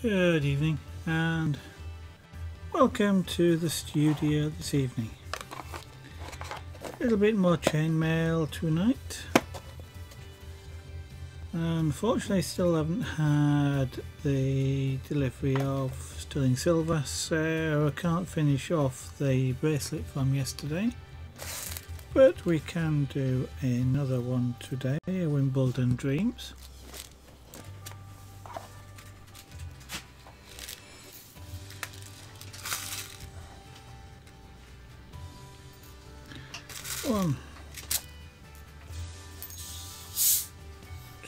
Good evening and welcome to the studio this evening. A little bit more chainmail tonight. Unfortunately, still haven't had the delivery of sterling silver, so I can't finish off the bracelet from yesterday. But we can do another one today, a Wimbledon Dreams. One,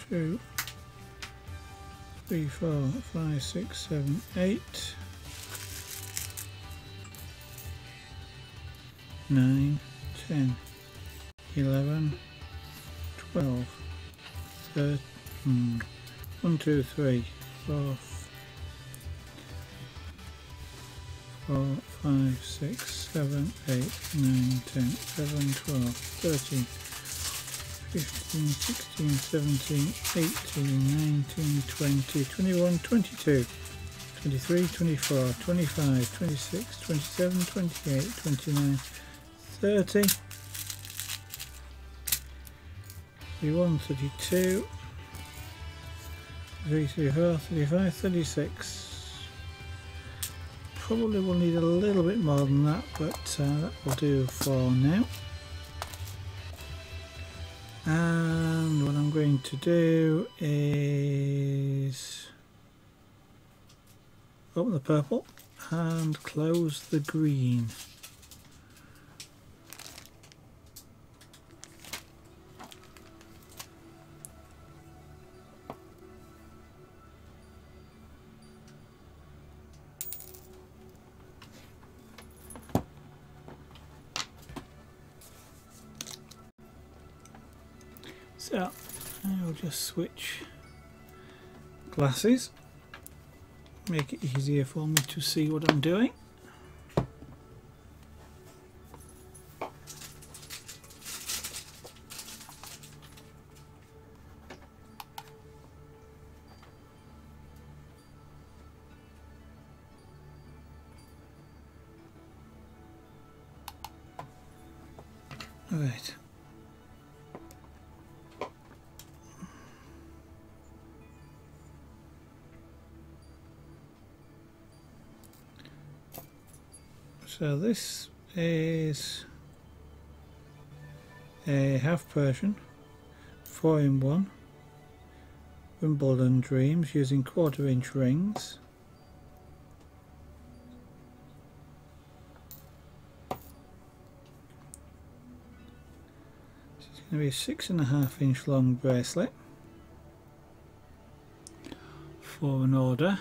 two, three, 4, 5, 6, 7, 8, 9, 10, 11, 12, 13, 1, 2, 3, 4, 5, 6, 7, 8, 9, 10, 11, 12, 13, 15, 16, 17, 18, 19, 20, 21, 22, 23, 24, 25, 26, 27, 28, 29, 30, 31, 32, 33, 34, 35, 36. Probably will need a little bit more than that, but that will do for now. And what I'm going to do is open the purple and close the green. So I'll just switch glasses, make it easier for me to see what I'm doing. Right. So this is a half Persian 4-in-1 Wimbledon Dreams using 1/4-inch rings. It's going to be a 6.5-inch long bracelet for an order.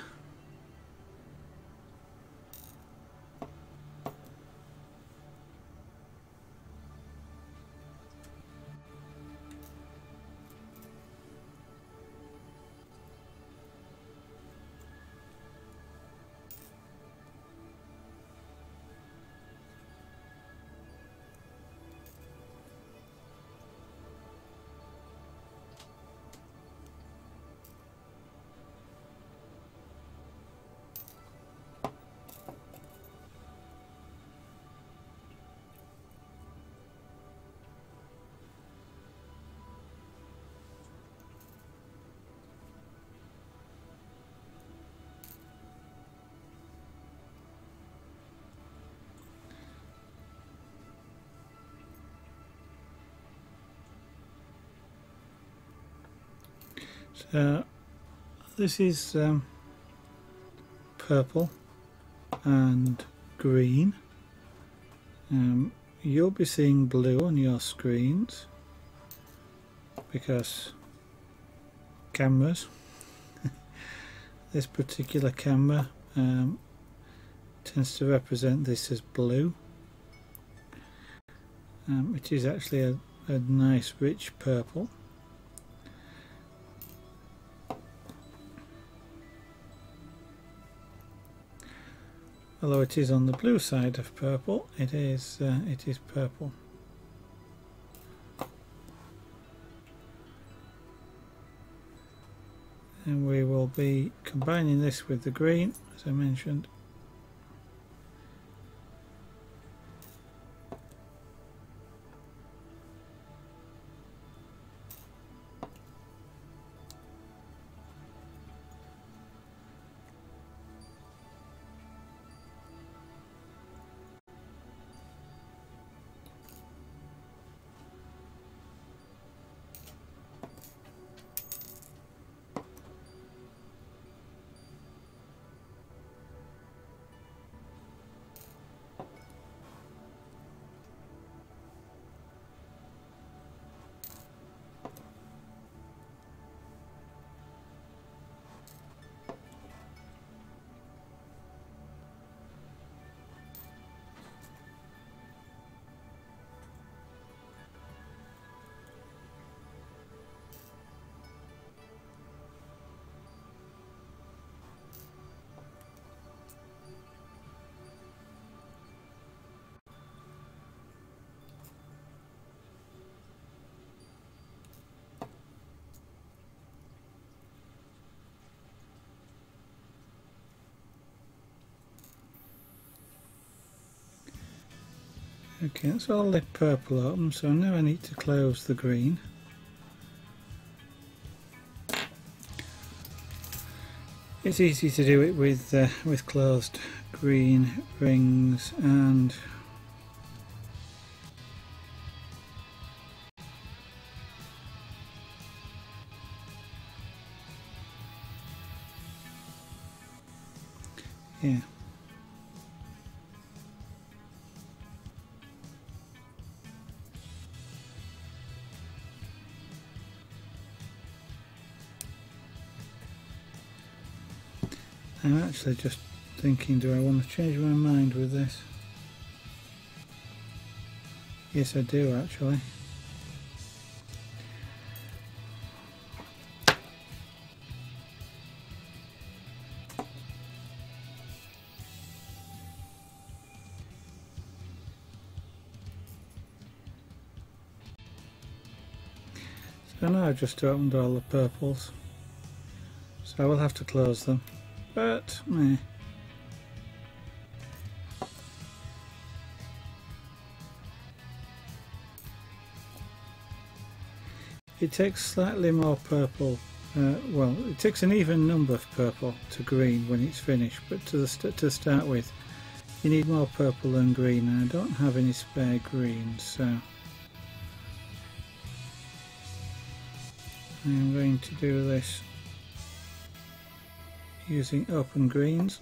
So this is purple and green. You'll be seeing blue on your screens because cameras, this particular camera tends to represent this as blue. It is actually a nice rich purple. Although it is on the blue side of purple, it is purple. and we will be combining this with the green, as I mentioned. Okay, that's all the purple open, so now I need to close the green. It's easy to do it with closed green rings, and yeah. I'm actually just thinking, do I want to change my mind with this? Yes, I do actually. So now I've just opened all the purples, so I will have to close them, but meh. It takes slightly more purple, well, it takes an even number of purple to green when it's finished, but to start with you need more purple than green, and I don't have any spare green, so I'm going to do this using open greens.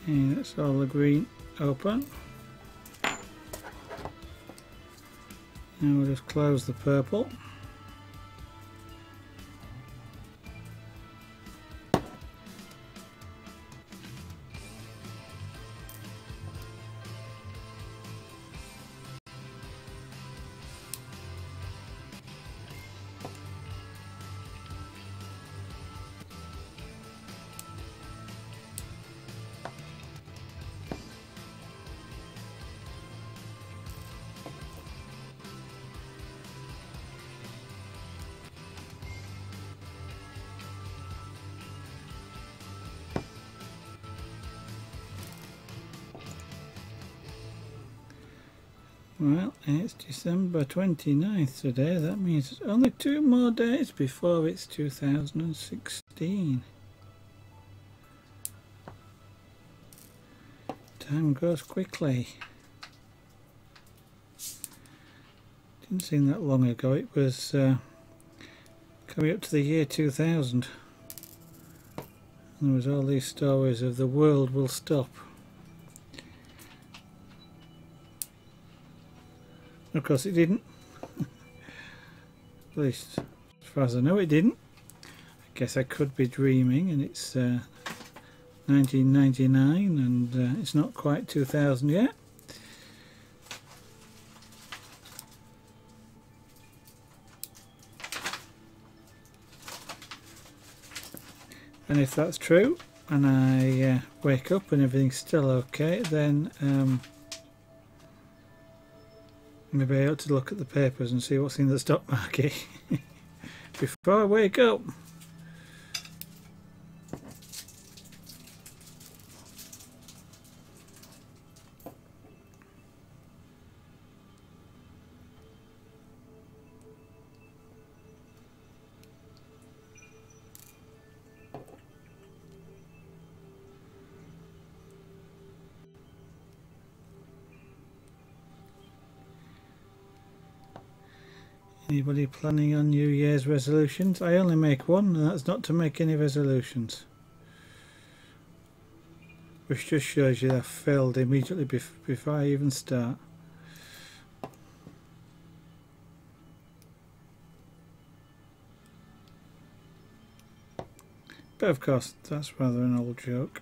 Okay, that's all the green open. Now we'll just close the purple. Well, it's December 29th today. That means it's only 2 more days before it's 2016. Time goes quickly. Didn't seem that long ago. It was coming up to the year 2000. And there was all these stories of the world will stop. Of course it didn't. At least as far as I know it didn't. I guess I could be dreaming, and it's 1999 and it's not quite 2000 yet. And if that's true and I wake up and everything's still okay, then maybe I ought to look at the papers and see what's in the stock market before I wake up. Anybody planning on New Year's resolutions? I only make one, and that's not to make any resolutions. Which just shows you that I've failed immediately before I even start. But of course, that's rather an old joke.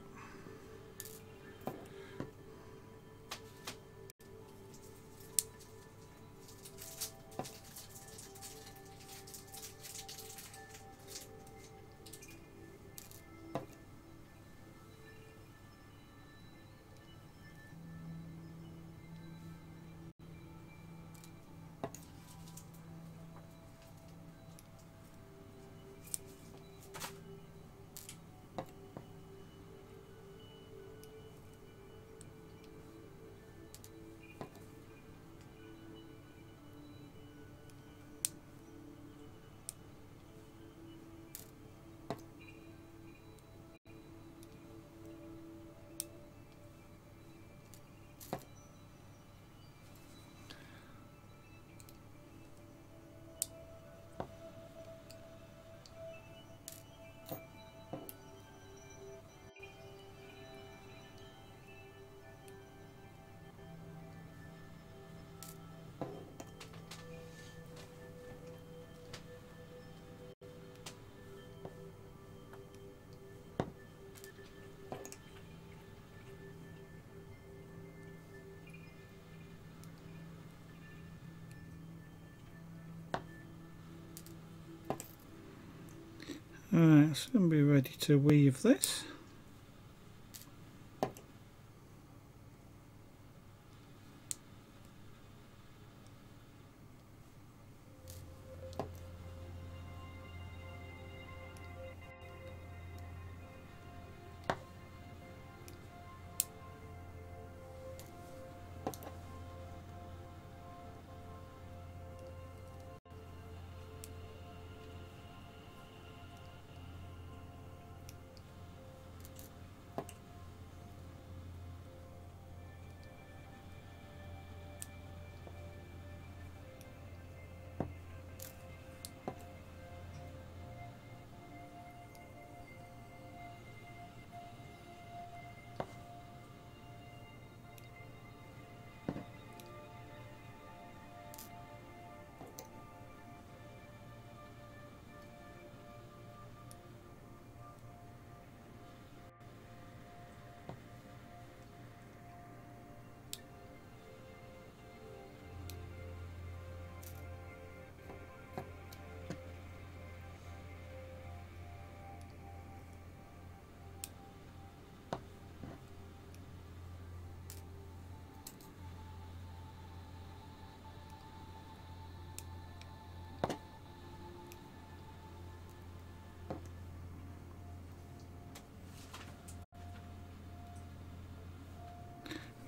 Alright, so I'm be ready to weave this.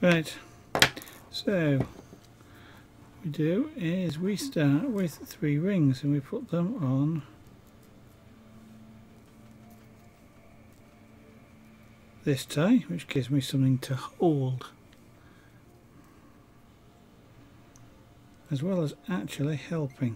Right, so what we do is we start with 3 rings and we put them on this tie, which gives me something to hold, as well as actually helping.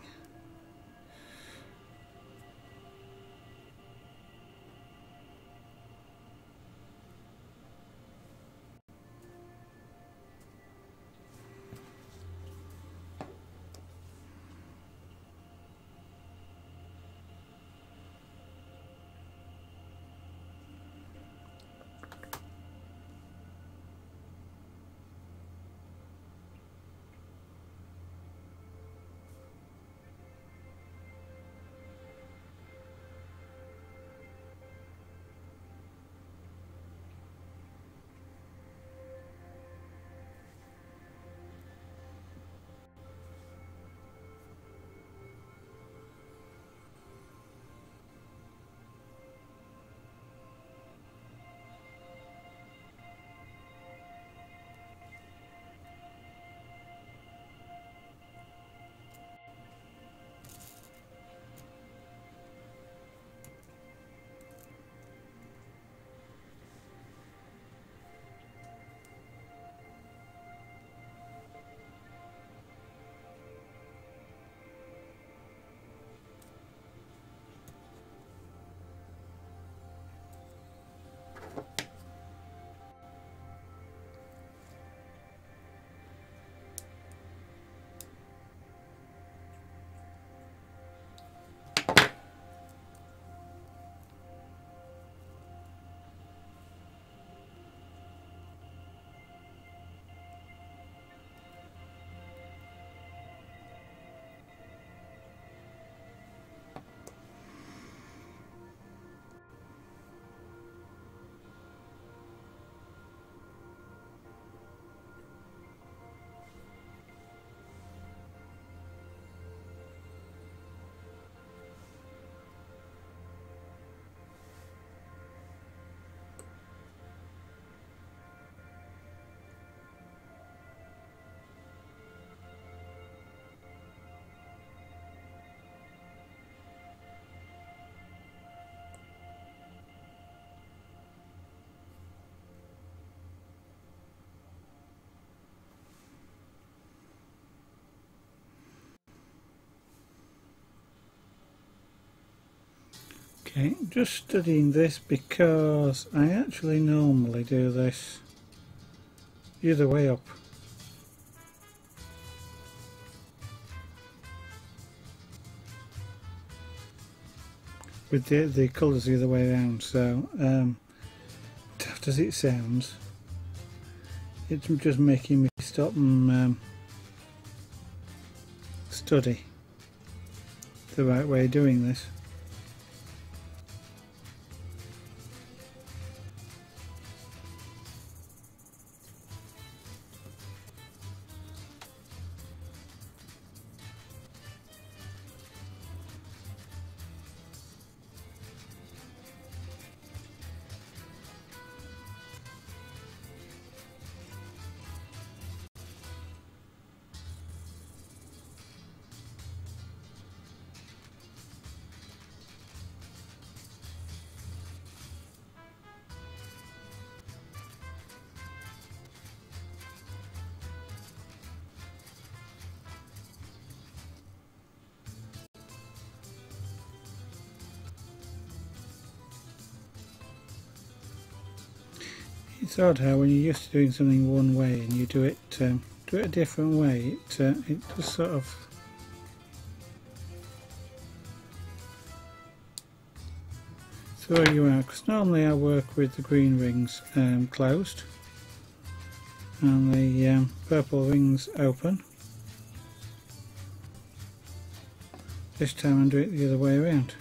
Okay, just studying this because I actually normally do this the other way up. With the colours the other way around, so daft as it sounds, it's just making me stop and study the right way of doing this. It's odd how when you're used to doing something one way and you do it a different way, it just sort of throw you out. Because normally I work with the green rings closed and the purple rings open. This time I'm doing it the other way around.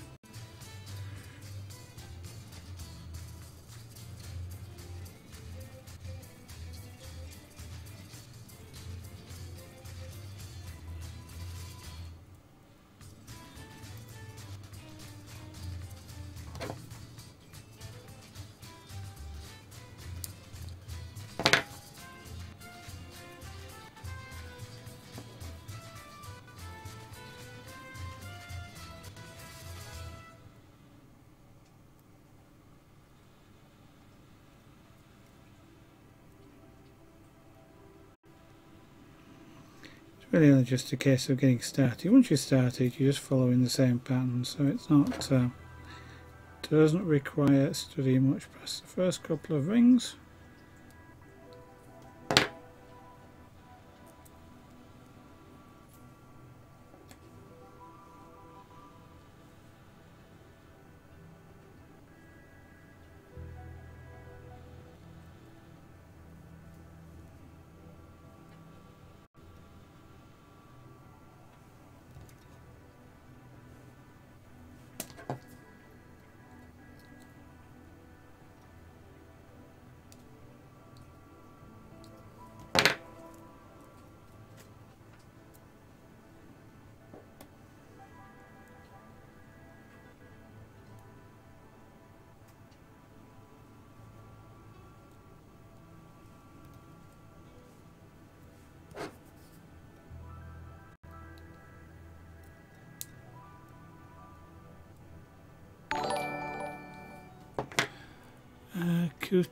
really only just a case of getting started. Once you're started, you're just following the same pattern, so it's not doesn't require studying much past the first couple of rings. Q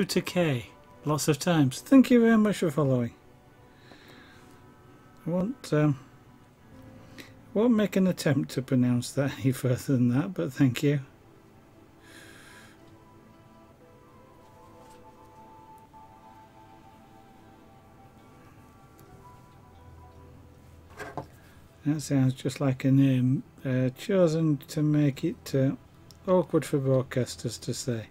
to K, lots of times. Thank you very much for following. I won't make an attempt to pronounce that any further than that, but thank you. That sounds just like a name chosen to make it awkward for broadcasters to say.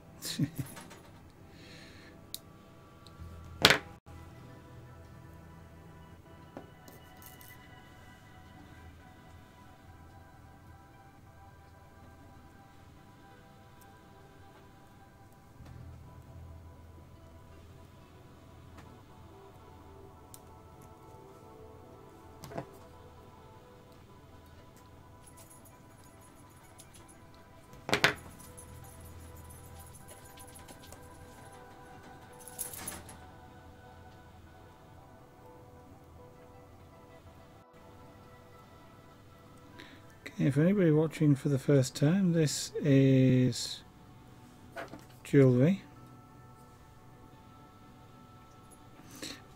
Okay, for anybody watching for the first time, this is jewellery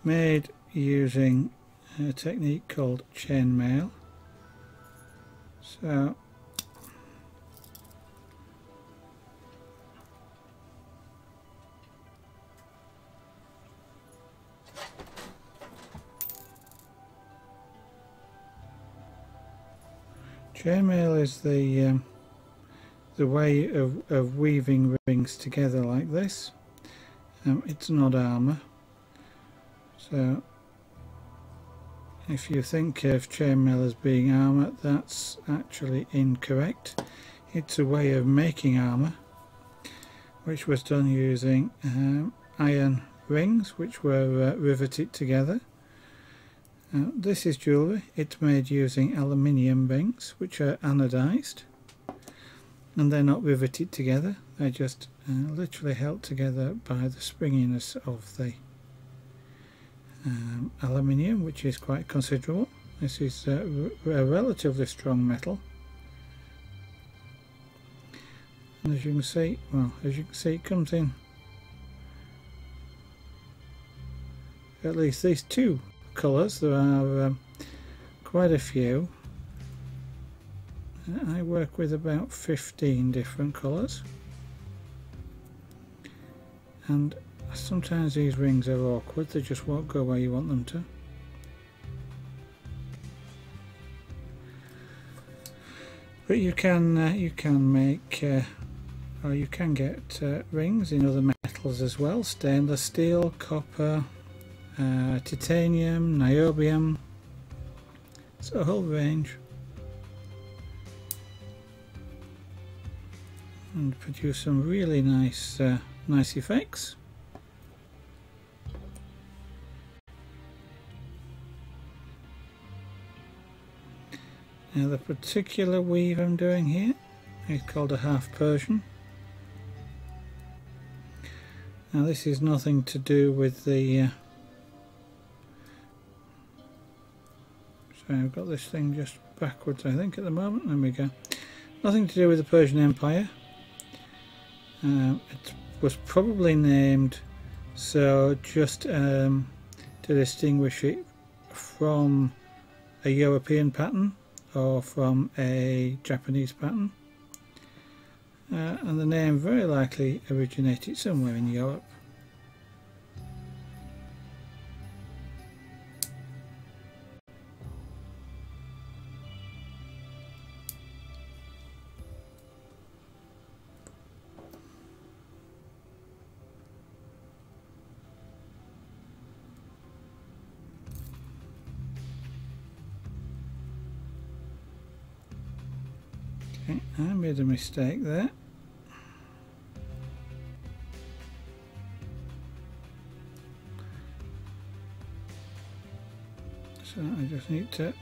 made using a technique called chainmaille. So chainmaille is the way of weaving rings together like this. It's not armour, so if you think of chainmaille as being armour, that's actually incorrect. It's a way of making armour, which was done using iron rings which were riveted together. This is jewellery. It's made using aluminium rings which are anodised, and they're not riveted together, they're just literally held together by the springiness of the aluminium, which is quite considerable. This is a relatively strong metal, and as you can see, it comes in at least these two colours. There are quite a few. I work with about 15 different colours, and sometimes these rings are awkward, they just won't go where you want them to. But you can make or you can get rings in other metals as well: stainless steel, copper, titanium, niobium. It's a whole range, and produce some really nice effects. Now the particular weave I'm doing here is called a half Persian. Now this is nothing to do with the sorry, I've got this thing just backwards I think at the moment. There we go. Nothing to do with the Persian Empire. It was probably named so just to to distinguish it from a European pattern or from a Japanese pattern, and the name very likely originated somewhere in Europe. Okay, I made a mistake there. So I just need to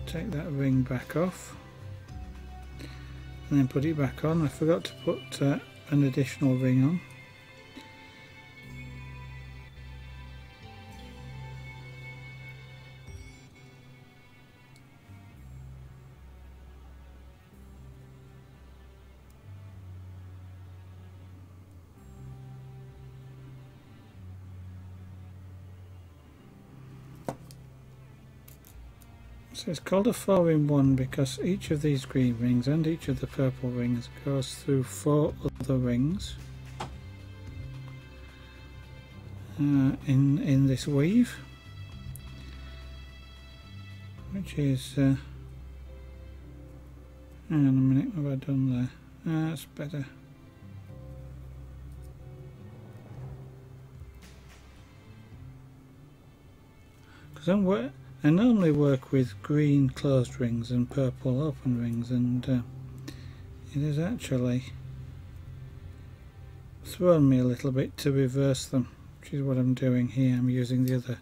take that ring back off and then put it back on. I forgot to put an additional ring on. So it's called a 4-in-1 because each of these green rings and each of the purple rings goes through 4 other rings in this weave, which is hang on a minute, what have I done there? That's better. Because I normally work with green closed rings and purple open rings, and it has actually thrown me a little bit to reverse them, which is what I'm doing here. I'm using the other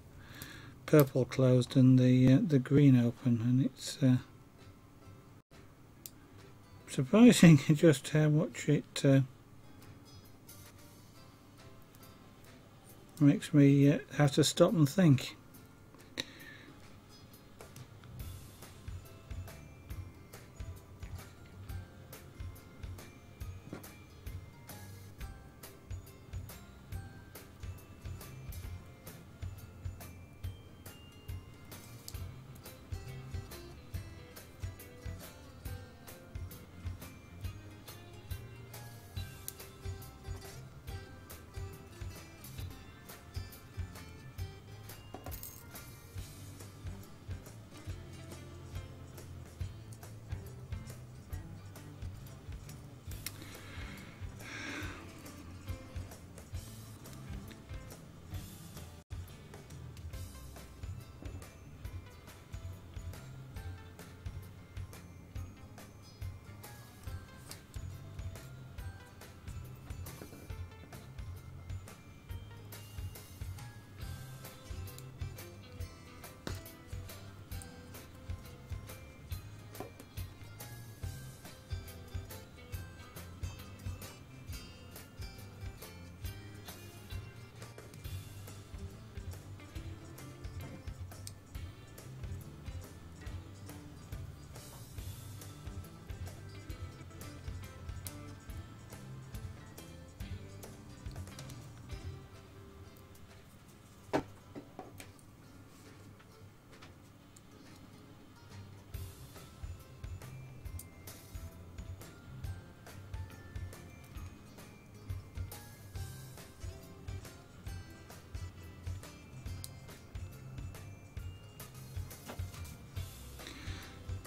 purple closed and the green open, and it's surprising just how much it makes me have to stop and think.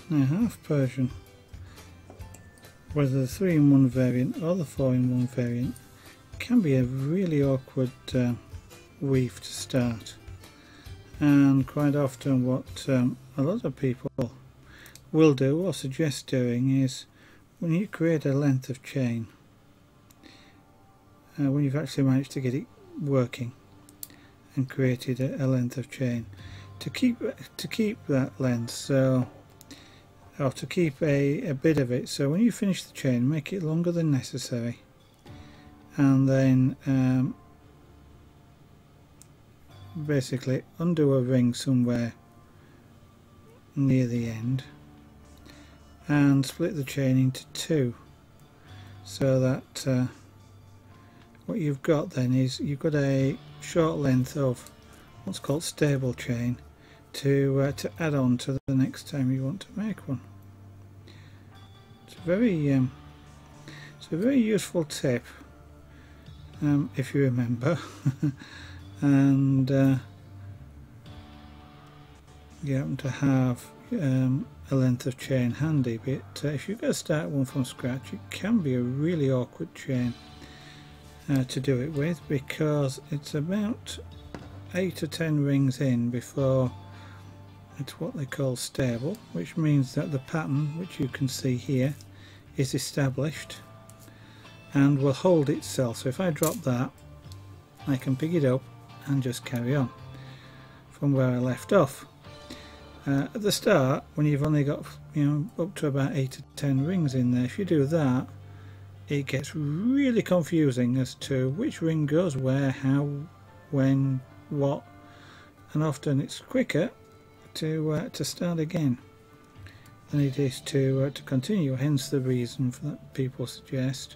Now half Persian, whether the 3-in-1 variant or the 4-in-1 variant, can be a really awkward weave to start, and quite often what a lot of people will do or suggest doing is, when you create a length of chain, when you've actually managed to get it working and created a length of chain, to keep that length, so, or to keep a bit of it, so when you finish the chain, make it longer than necessary, and then basically undo a ring somewhere near the end and split the chain into 2, so that what you've got then is you've got a short length of what's called stable chain to add on to the next time you want to make one. It's a very useful tip if you remember, and you happen to have a length of chain handy. But if you're going to start one from scratch, it can be a really awkward chain to do it with, because it's about 8 or 10 rings in before it's what they call stable, which means that the pattern, which you can see here, is established and will hold itself. So if I drop that, I can pick it up and just carry on from where I left off. At the start, when you've only got, you know, up to about 8 or 10 rings in there, if you do that, it gets really confusing as to which ring goes where, how, when, what, and often it's quicker to start again than it is to continue. Hence the reason for that people suggest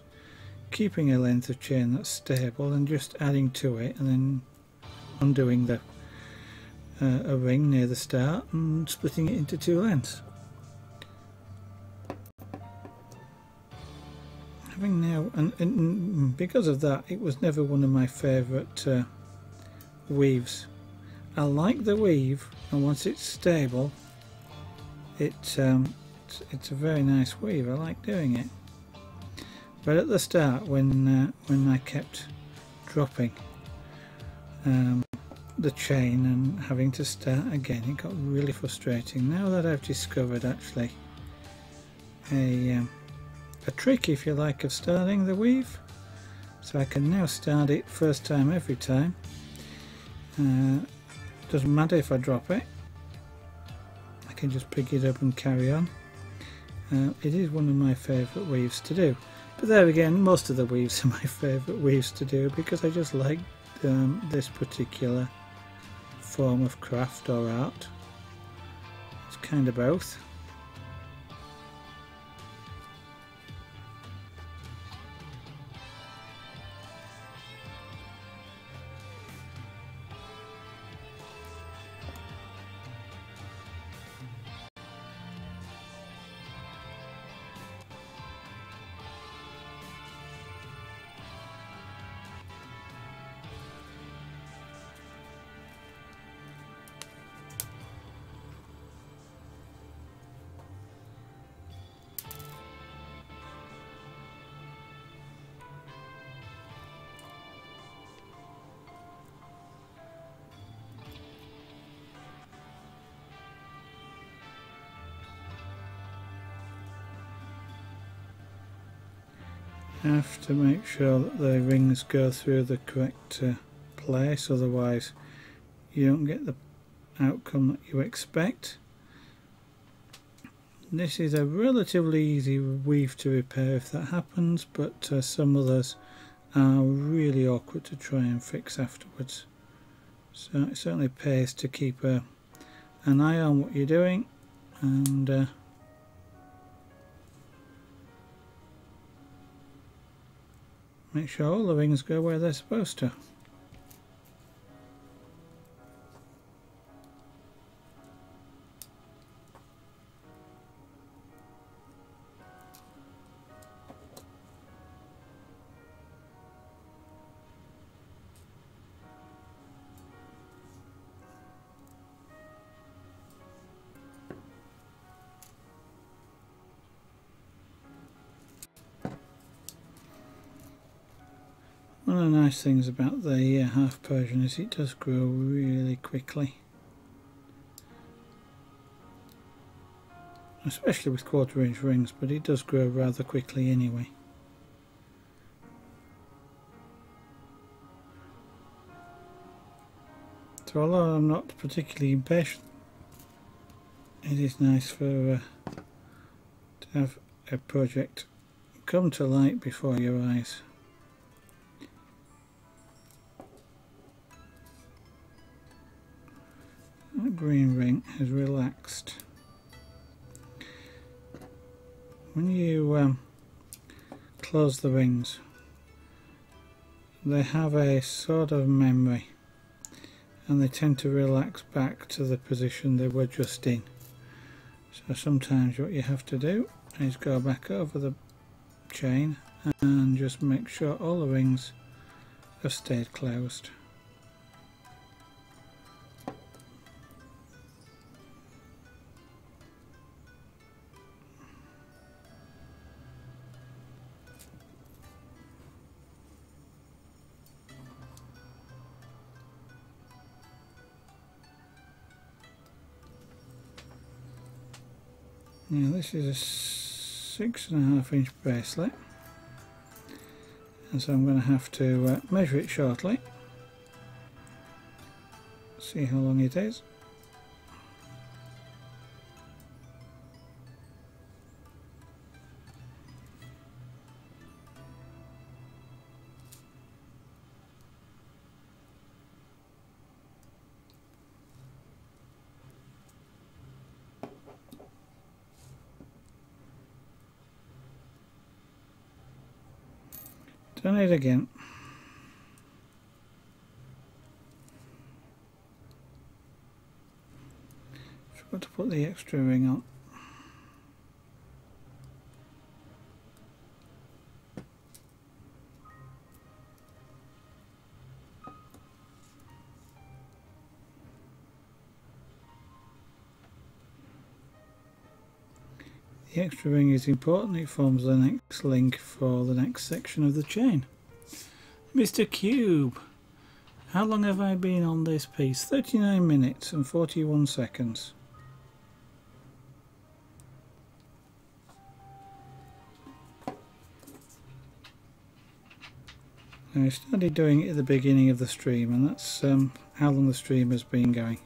keeping a length of chain that's stable and just adding to it, and then undoing a ring near the start and splitting it into 2 lengths. Having now, and because of that, it was never one of my favourite weaves. I like the weave, and once it's stable, it's a very nice weave. I like doing it. But at the start, when I kept dropping the chain and having to start again, it got really frustrating. Now that I've discovered actually a trick, if you like, of starting the weave, so I can now start it first time every time. Doesn't matter if I drop it, I can just pick it up and carry on. It is one of my favourite weaves to do, but there again, most of the weaves are my favourite weaves to do because I just like this particular form of craft or art. It's kind of both. Have to make sure that the rings go through the correct place, otherwise you don't get the outcome that you expect. This is a relatively easy weave to repair if that happens, but some others are really awkward to try and fix afterwards. So it certainly pays to keep an eye on what you're doing and make sure all the rings go where they're supposed to. One of the nice things about the half Persian is it does grow really quickly, especially with 1/4 inch rings, but it does grow rather quickly anyway. So although I'm not particularly impatient, it is nice for to have a project come to light before your eyes. That green ring has relaxed. When you close the rings, they have a sort of memory, and they tend to relax back to the position they were just in. So sometimes what you have to do is go back over the chain and just make sure all the rings have stayed closed. Now this is a 6.5 inch bracelet, and so I'm going to have to measure it shortly, see how long it is. Done it again. Forgot to put the extra ring on. The extra ring is important, it forms the next link for the next section of the chain. Mr. Cube, how long have I been on this piece? 39 minutes and 41 seconds. I started doing it at the beginning of the stream, and that's how long the stream has been going.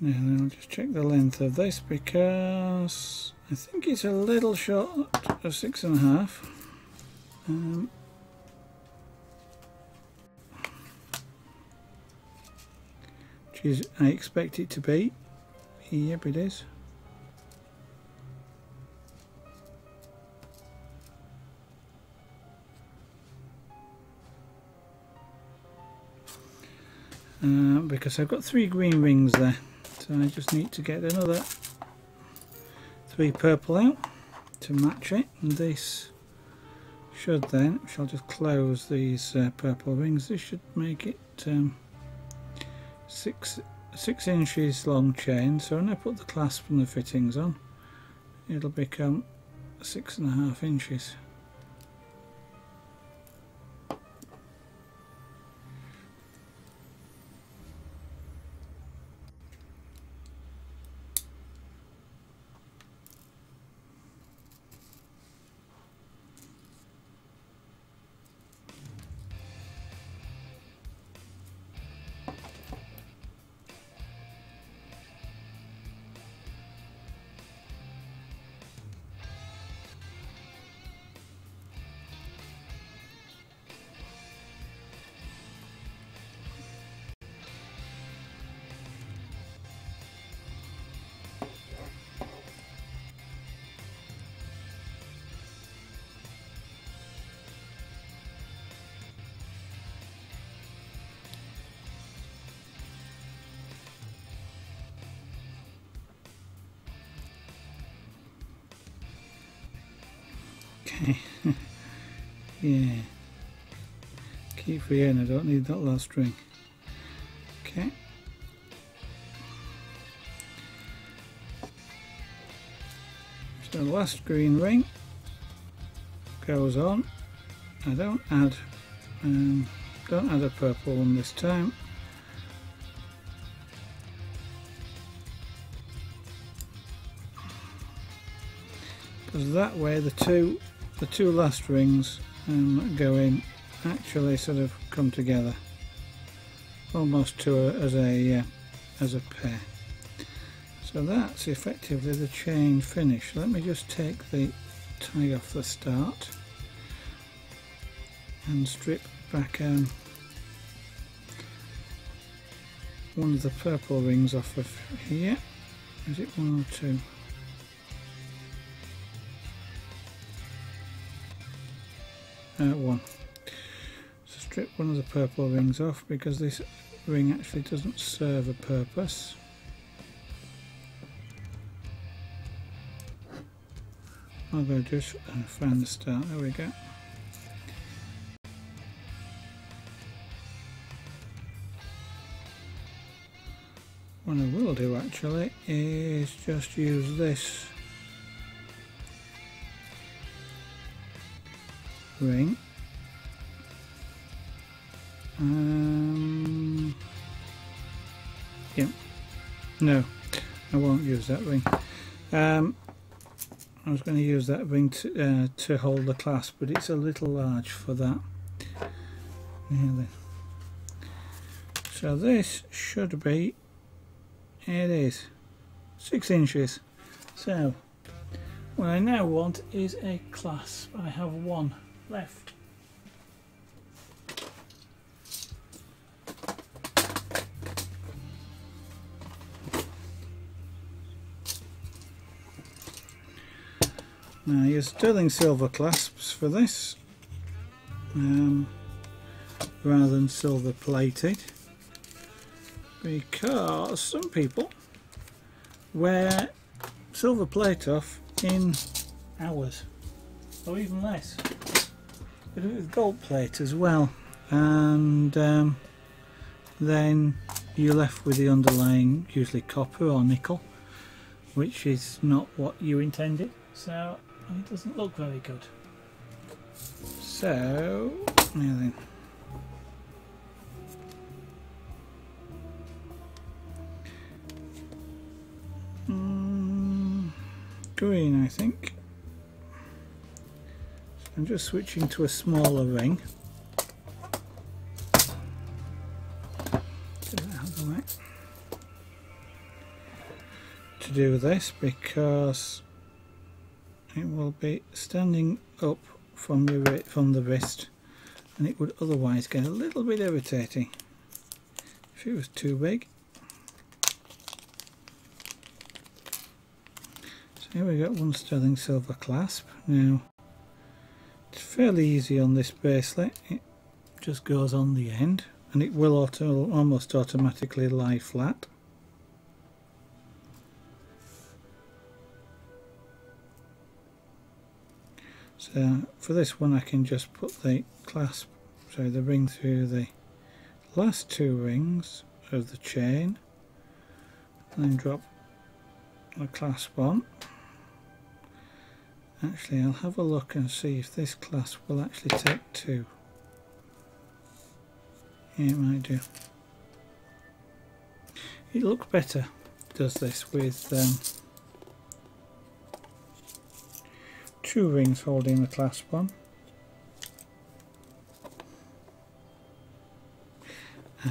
Now then I'll just check the length of this, because I think it's a little short of 6.5. Which is, I expect it to be. Yep, it is. Because I've got 3 green rings there. So I just need to get another 3 purple out to match it, and this should then, I'll just close these purple rings, this should make it 6 inches long chain. So when I put the clasp and the fittings on, it'll become 6.5 inches. Okay, yeah, keep forgetting I don't need that last ring. Okay, so the last green ring goes on. I don't add a purple one this time. Because that way the two last rings go in, actually sort of come together almost as a pair. So that's effectively the chain finish. Let me just take the tie off the start and strip back one of the purple rings off of here. Is it one or two? One. So strip one of the purple rings off because this ring actually doesn't serve a purpose. I'm going to just find the start. There we go. What I will do actually is just use this ring. Yeah, no, I won't use that ring. I was going to use that ring to hold the clasp, but it's a little large for that. Nearly. So this should be, it is 6 inches. So what I now want is a clasp. I have one left. Now I use sterling silver clasps for this rather than silver plated, because some people wear silver plate off in hours or even less. They do it with gold plate as well, and then you're left with the underlying, usually copper or nickel, which is not what you intended, so it doesn't look very good. So now then, green I think. So I'm just switching to a smaller ring. Get that out of the way. To do this, because it will be standing up from the wrist, and it would otherwise get a little bit irritating if it was too big. So here we got one sterling silver clasp. Now it's fairly easy on this bracelet. It just goes on the end, and it will almost automatically lie flat. So for this one I can just put the the ring through the last 2 rings of the chain and then drop the clasp on. Actually I'll have a look and see if this clasp will actually take 2. Yeah, it might do. It looks better, does this, with 2 rings holding the clasp on.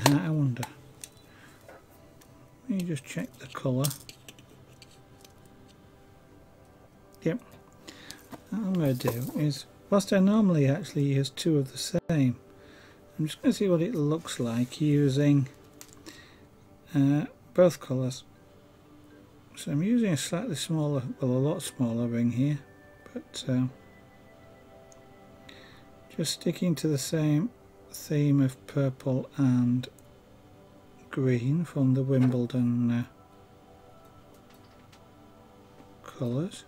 I wonder. Let me just check the colour. Yep. What I'm going to do is, whilst I normally actually use 2 of the same, I'm just going to see what it looks like using both colours. So I'm using a slightly smaller, well, a lot smaller ring here, but just sticking to the same theme of purple and green from the Wimbledon colours,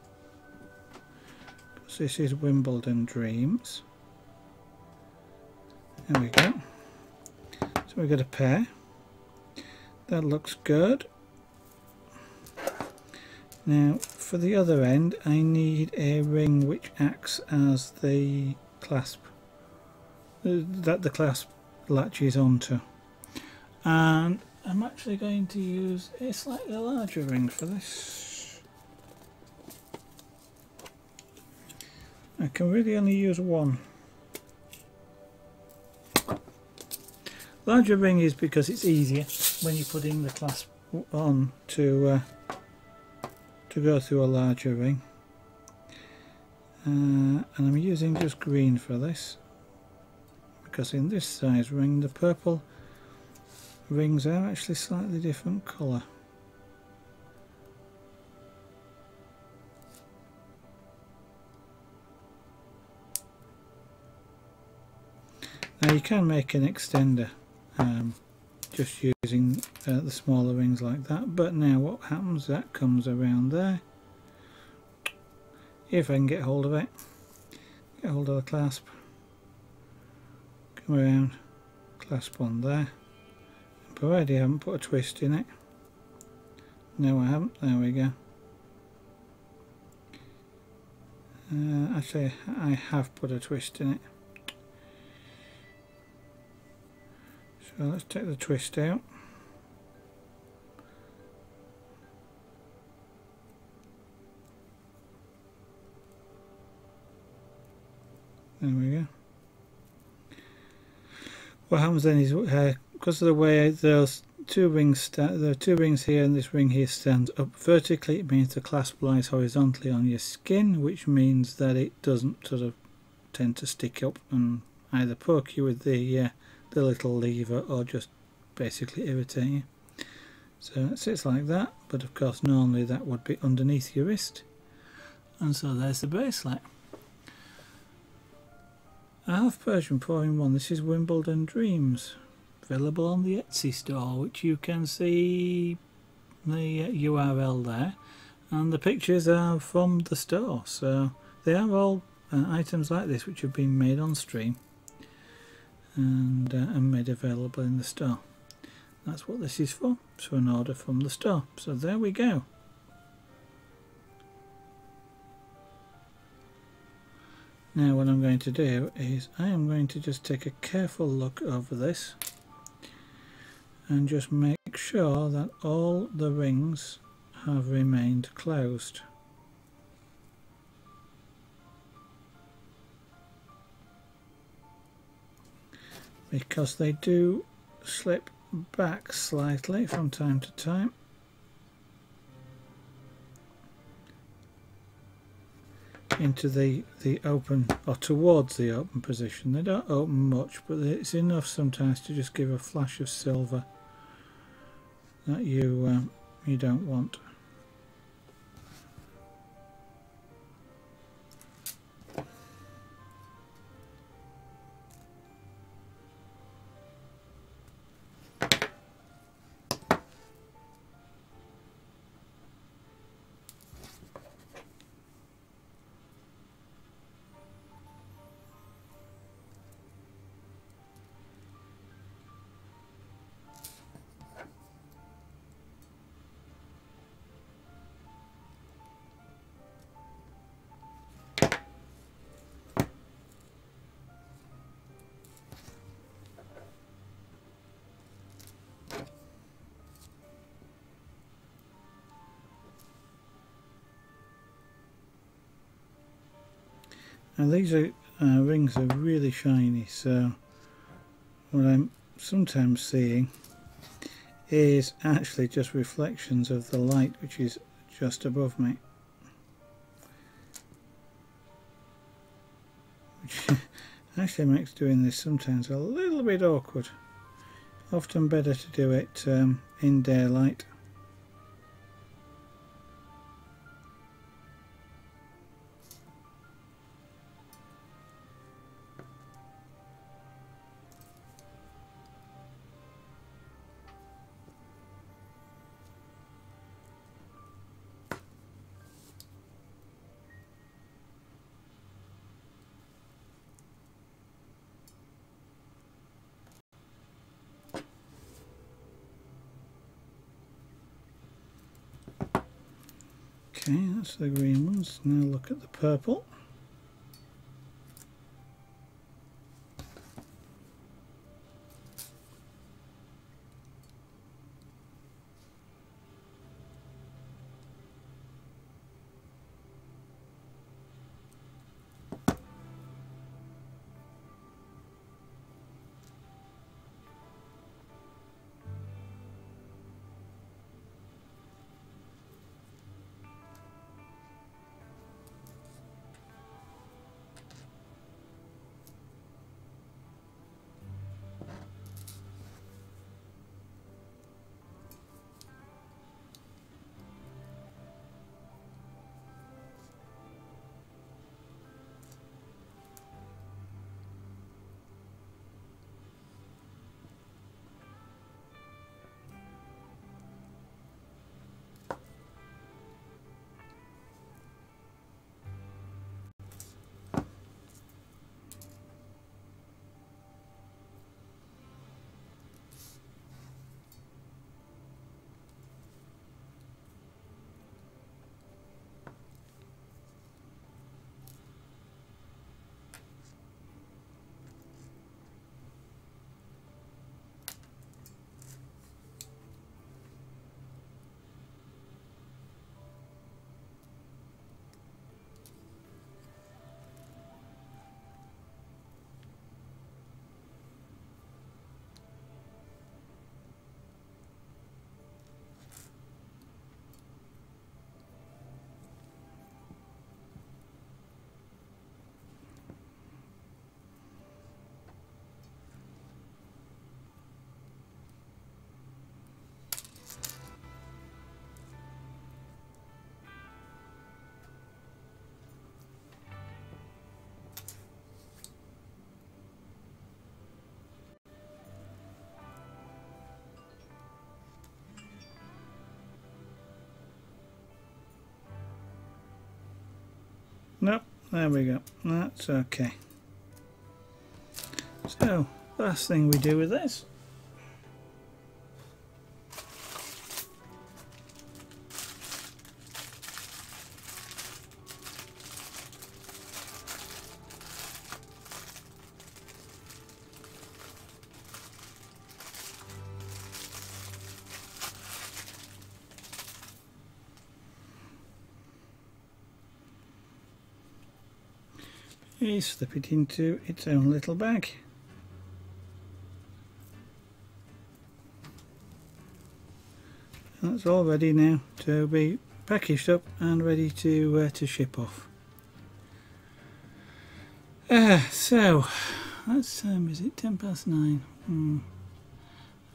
because this is Wimbledon Dreams. There we go. So we've got a pair. That looks good. Now for the other end I need a ring which acts as the clasp, that the clasp latches onto, and I'm actually going to use a slightly larger ring for this. I can really only use one. Larger ring is because it's easier when you're putting the clasp on to to go through a larger ring. And I'm using just green for this, because in this size ring the purple rings are actually slightly different colour. Now you can make an extender just using the smaller rings like that, but now what happens, that comes around there. If I can get hold of it, get hold of the clasp, come around, clasp on there, provided I haven't put a twist in it. No, I haven't. There we go. Actually I have put a twist in it, so let's take the twist out. There we go. What happens then is, because of the way those two rings the two rings here and this ring here stands up vertically, it means the clasp lies horizontally on your skin, which means that it doesn't sort of tend to stick up and either poke you with the little lever or just basically irritate you. So it sits like that, but of course normally that would be underneath your wrist. And so there's the bracelet. A half Persian 4-in-1. This is Wimbledon Dreams, available on the Etsy store, which you can see the URL there, and the pictures are from the store. So they are all items like this which have been made on stream and made available in the store. That's what this is for. It's for an order from the store. So there we go. Now what I'm going to do is I am going to just take a careful look over this and just make sure that all the rings have remained closed. Because they do slip back slightly from time to time. Into the open, or towards the open position. They don't open much, but it's enough sometimes to just give a flash of silver that you don't want. Now these rings are really shiny, so what I'm sometimes seeing is actually just reflections of the light which is just above me, which actually makes doing this sometimes a little bit awkward. Often better to do it in daylight. Okay, that's the green ones. Now look at the purple. there we go, that's okay. So last thing we do with this is slip it into its own little bag. That's all ready now to be packaged up and ready to ship off. So that's is it 9:10?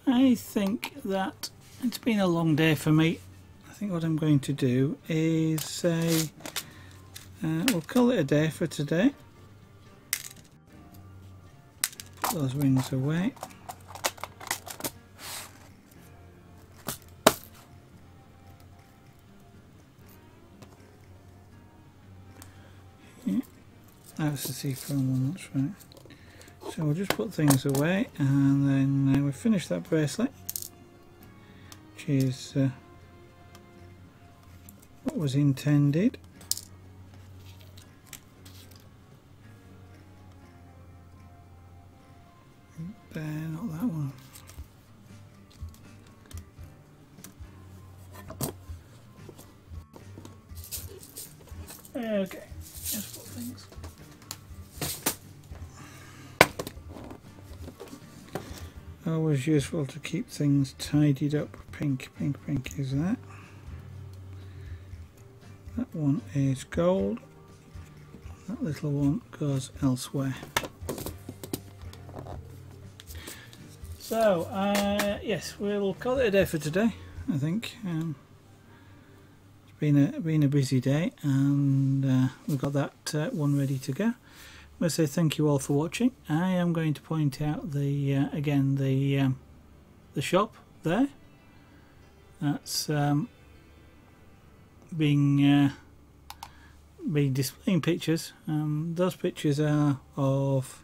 I think that it's been a long day for me. I think what I'm going to do is say we'll call it a day for today. Put those rings away. Yeah, that's the seafoam one, that's right. So we'll just put things away, and then we'll finish that bracelet, which is what was intended. Not that one. Okay, just put things. Always useful to keep things tidied up. Pink, pink, pink is that. That one is gold. That little one goes elsewhere. So, yes, we'll call it a day for today, I think. It's been a busy day, and we've got that one ready to go. I'm going to say thank you all for watching. I am going to point out the again the shop there. That's being displaying pictures. Those pictures are of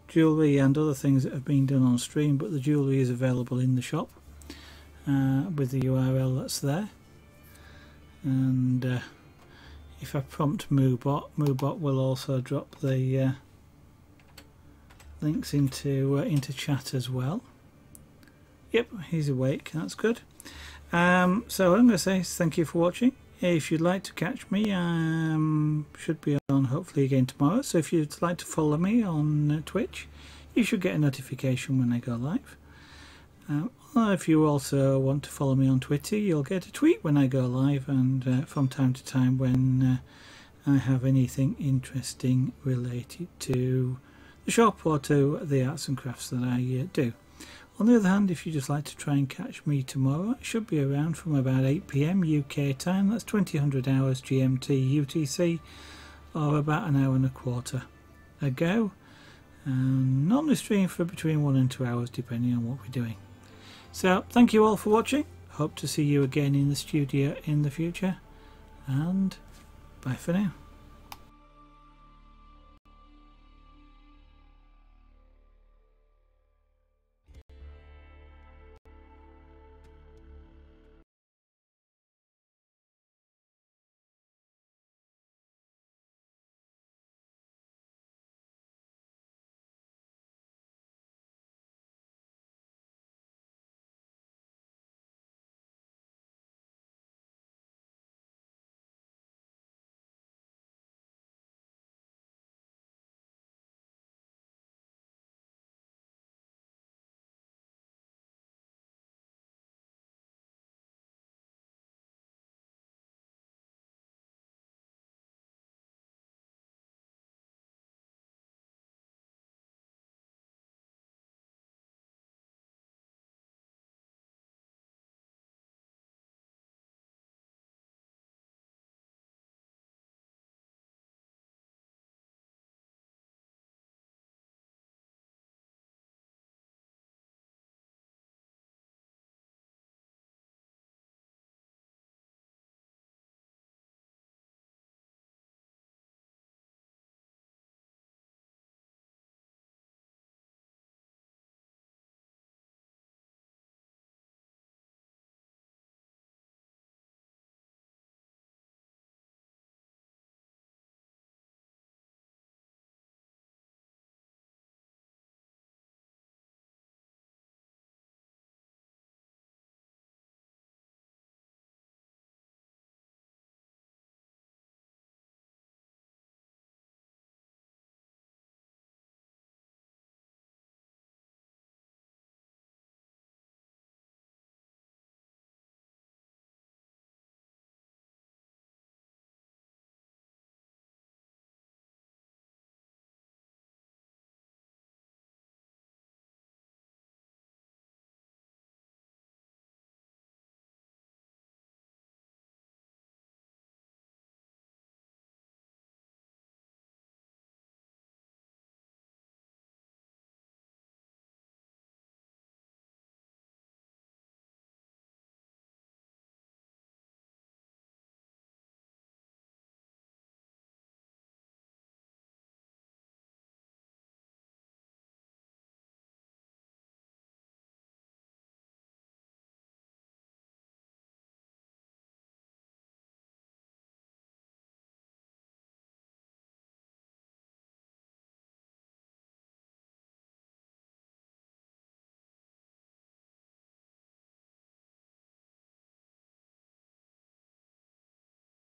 jewellery and other things that have been done on stream, but the jewellery is available in the shop with the URL that's there. And if I prompt Moobot will also drop the links into chat as well. Yep, he's awake, that's good. So I'm going to say thank you for watching. If you'd like to catch me, should be on hopefully again tomorrow. So if you'd like to follow me on Twitch, you should get a notification when I go live. Or if you also want to follow me on Twitter, you'll get a tweet when I go live, and from time to time when I have anything interesting related to the shop or to the arts and crafts that I do. On the other hand, if you just like to try and catch me tomorrow, I should be around from about 8 PM UK time. That's 2000 hours GMT UTC, or about an hour and a quarter ago. And normally stream for between 1 and 2 hours depending on what we're doing. So thank you all for watching. Hope to see you again in the studio in the future, and bye for now.